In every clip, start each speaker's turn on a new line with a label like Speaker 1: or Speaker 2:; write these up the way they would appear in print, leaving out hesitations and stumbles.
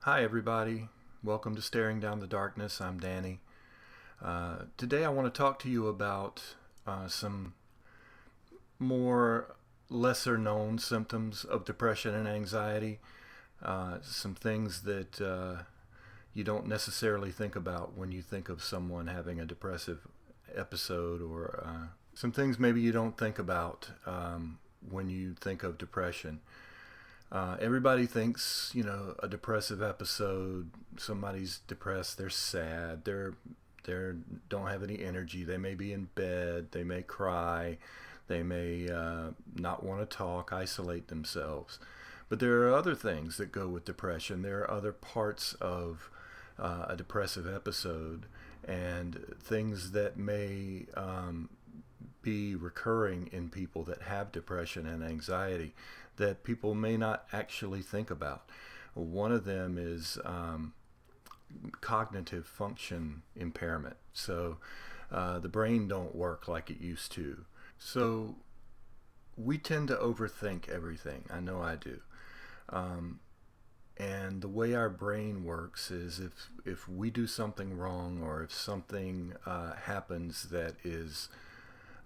Speaker 1: Hi, everybody. Welcome to Staring Down the Darkness. I'm Danny. Today, I want to talk to you about some more lesser known symptoms of depression and anxiety, some things that you don't necessarily think about when you think of someone having a depressive episode, or some things maybe you don't think about when you think of depression. Everybody thinks, a depressive episode, somebody's depressed, they're sad, they don't have any energy, they may be in bed, they may cry, they may not want to talk, isolate themselves. But there are other things that go with depression. There are other parts of a depressive episode and things that may be recurring in people that have depression and anxiety that people may not actually think about. One of them is cognitive function impairment. So the brain don't work like it used to. So we tend to overthink everything. I know I do. And the way our brain works is if we do something wrong, or if something happens that is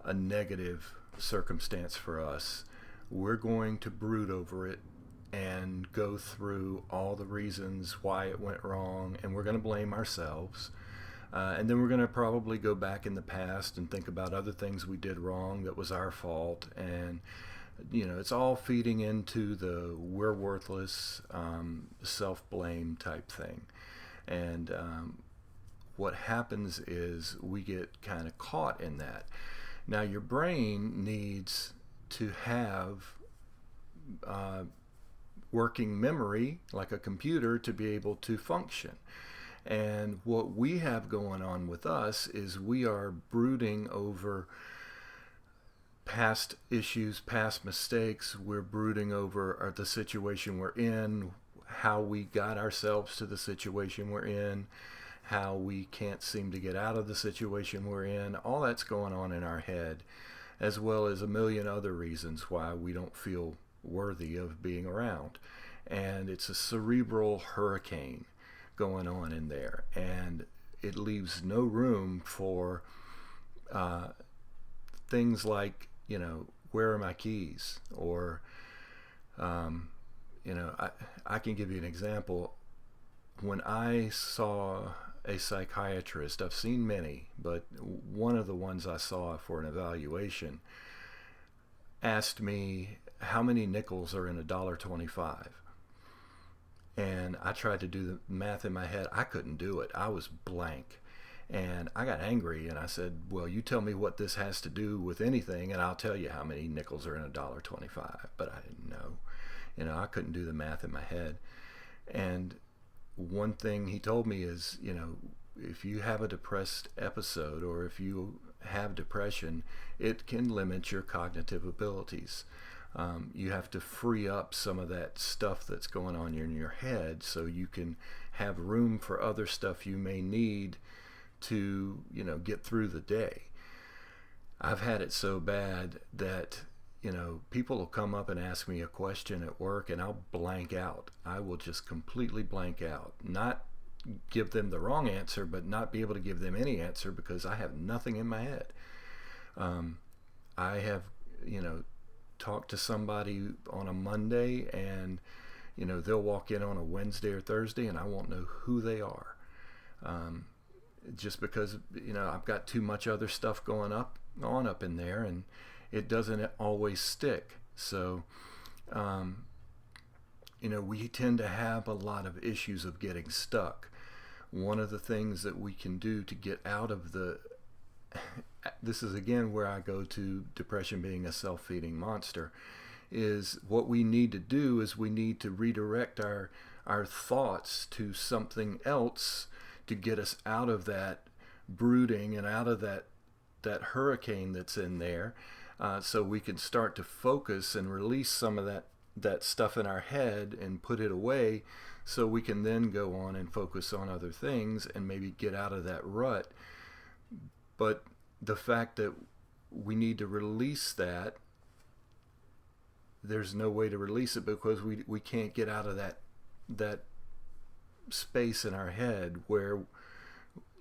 Speaker 1: a negative circumstance for us, we're going to brood over it and go through all the reasons why it went wrong, and we're going to blame ourselves. And then we're going to probably go back in the past and think about other things we did wrong that was our fault. And, it's all feeding into the we're worthless, self-blame type thing. And what happens is we get kind of caught in that. Now, your brain needs to have working memory like a computer to be able to function. And what we have going on with us is we are brooding over past issues, past mistakes. We're brooding over the situation we're in, how we got ourselves to the situation we're in, how we can't seem to get out of the situation we're in. All that's going on in our head, as well as a million other reasons why we don't feel worthy of being around. And it's a cerebral hurricane going on in there, and it leaves no room for things like, where are my keys? Or, I can give you an example. When I saw a psychiatrist, I've seen many, but one of the ones I saw for an evaluation asked me how many nickels are in $1.25. And I tried to do the math in my head. I couldn't do it. I was blank. And I got angry and I said, well, you tell me what this has to do with anything and I'll tell you how many nickels are in $1.25. But I didn't know. I couldn't do the math in my head. And one thing he told me is, if you have a depressed episode, or if you have depression, it can limit your cognitive abilities. You have to free up some of that stuff that's going on in your head so you can have room for other stuff you may need to, get through the day. I've had it so bad that, people will come up and ask me a question at work and I'll blank out. I will just completely blank out. Not give them the wrong answer, but not be able to give them any answer because I have nothing in my head. I have, talked to somebody on a Monday and, they'll walk in on a Wednesday or Thursday and I won't know who they are. Just because, I've got too much other stuff going on up in there, and it doesn't always stick. So, we tend to have a lot of issues of getting stuck. One of the things that we can do to get out of this is again where I go to depression being a self-feeding monster, is what we need to do is we need to redirect our thoughts to something else to get us out of that brooding and out of that hurricane that's in there, so we can start to focus and release some of that stuff in our head and put it away, so we can then go on and focus on other things and maybe get out of that rut. But the fact that we need to release that, there's no way to release it because we can't get out of that space in our head where,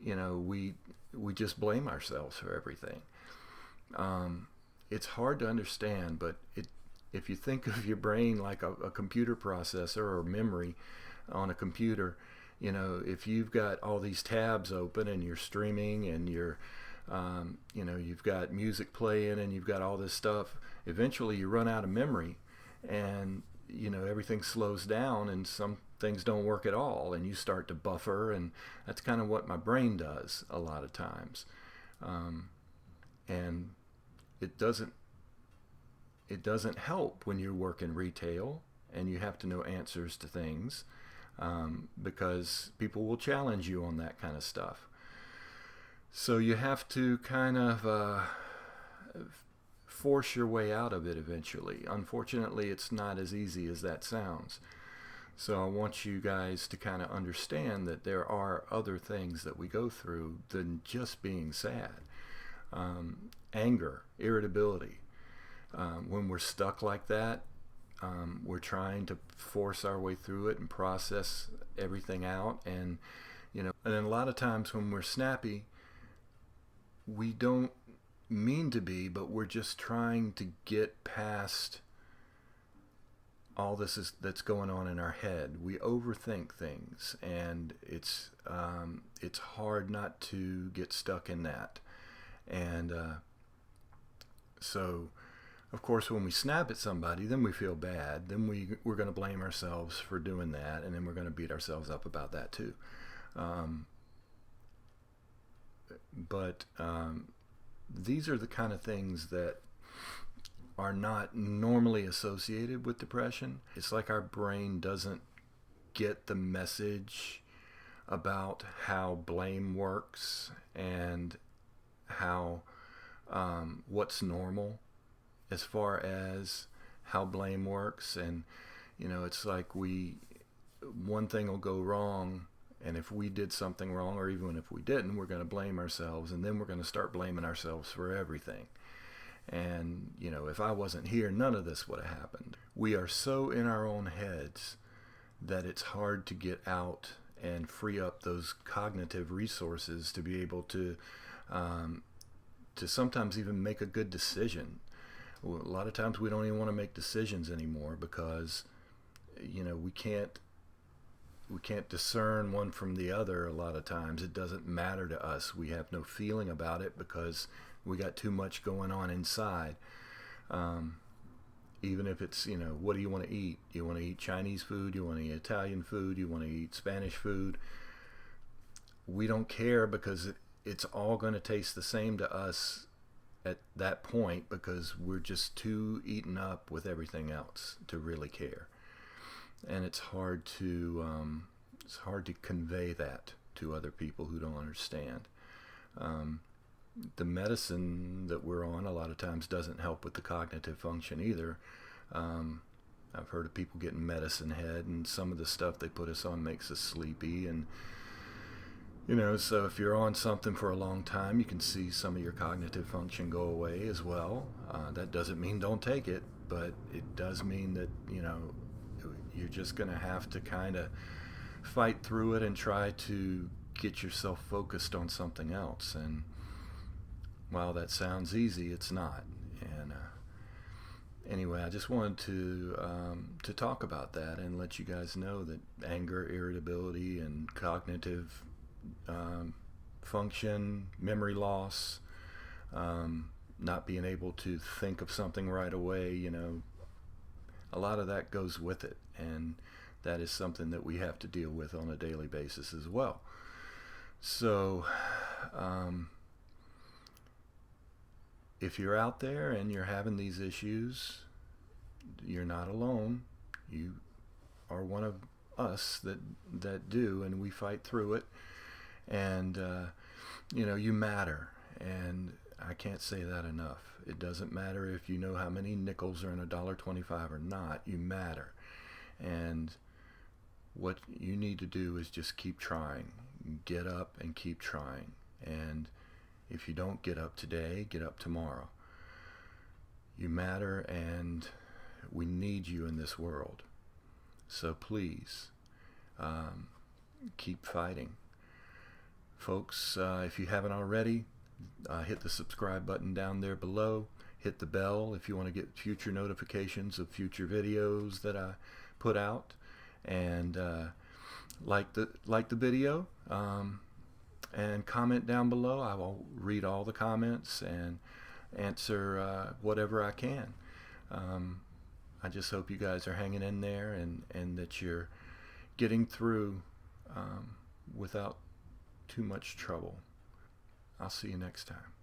Speaker 1: we just blame ourselves for everything. It's hard to understand, but if you think of your brain like a computer processor or memory on a computer, if you've got all these tabs open and you're streaming and you've got music playing and you've got all this stuff, eventually you run out of memory, and everything slows down and some things don't work at all, and you start to buffer, and that's kind of what my brain does a lot of times. And it doesn't help when you work in retail and you have to know answers to things, because people will challenge you on that kind of stuff. So you have to kind of force your way out of it eventually. Unfortunately, it's not as easy as that sounds. So I want you guys to kind of understand that there are other things that we go through than just being sad. Anger, irritability. When we're stuck like that, we're trying to force our way through it and process everything out. And then a lot of times when we're snappy, we don't mean to be, but we're just trying to get past all that's going on in our head. We overthink things, and it's hard not to get stuck in that. And so, of course, when we snap at somebody, then we feel bad. Then we're going to blame ourselves for doing that, and then we're going to beat ourselves up about that too. But these are the kind of things that are not normally associated with depression. It's like our brain doesn't get the message about how blame works and how what's normal as far as how blame works. And it's like one thing will go wrong, and if we did something wrong, or even if we didn't, we're going to blame ourselves, and then we're going to start blaming ourselves for everything. And if I wasn't here, none of this would have happened. We are so in our own heads that it's hard to get out and free up those cognitive resources to be able to sometimes even make a good decision. A lot of times we don't even want to make decisions anymore because we can't discern one from the other. A lot of times it doesn't matter to us. We have no feeling about it because we got too much going on inside. Even if it's, what do you want to eat? You want to eat Chinese food? You want to eat Italian food? You want to eat Spanish food? We don't care because it's all going to taste the same to us at that point, because we're just too eaten up with everything else to really care. And it's hard to convey that to other people who don't understand. The medicine that we're on a lot of times doesn't help with the cognitive function either. I've heard of people getting medicine head, and some of the stuff they put us on makes us sleepy. And so if you're on something for a long time, you can see some of your cognitive function go away as well. That doesn't mean don't take it, but it does mean that you're just going to have to kind of fight through it and try to get yourself focused on something else. And while that sounds easy, it's not. And anyway, I just wanted to talk about that and let you guys know that anger, irritability, and cognitive function, memory loss, not being able to think of something right away, a lot of that goes with it, and that is something that we have to deal with on a daily basis as well. So if you're out there and you're having these issues, you're not alone. You are one of us that do, and we fight through it. And you matter, and I can't say that enough. It doesn't matter if you know how many nickels are in $1.25 or not. You matter. And what you need to do is just keep trying. Get up and keep trying. And if you don't get up today, get up tomorrow. You matter, and we need you in this world. So please, keep fighting. Folks, if you haven't already, hit the subscribe button down there below. Hit the bell if you want to get future notifications of future videos that I put out. And like the video, and comment down below. I will read all the comments and answer whatever I can. I just hope you guys are hanging in there, and that you're getting through without too much trouble. I'll see you next time.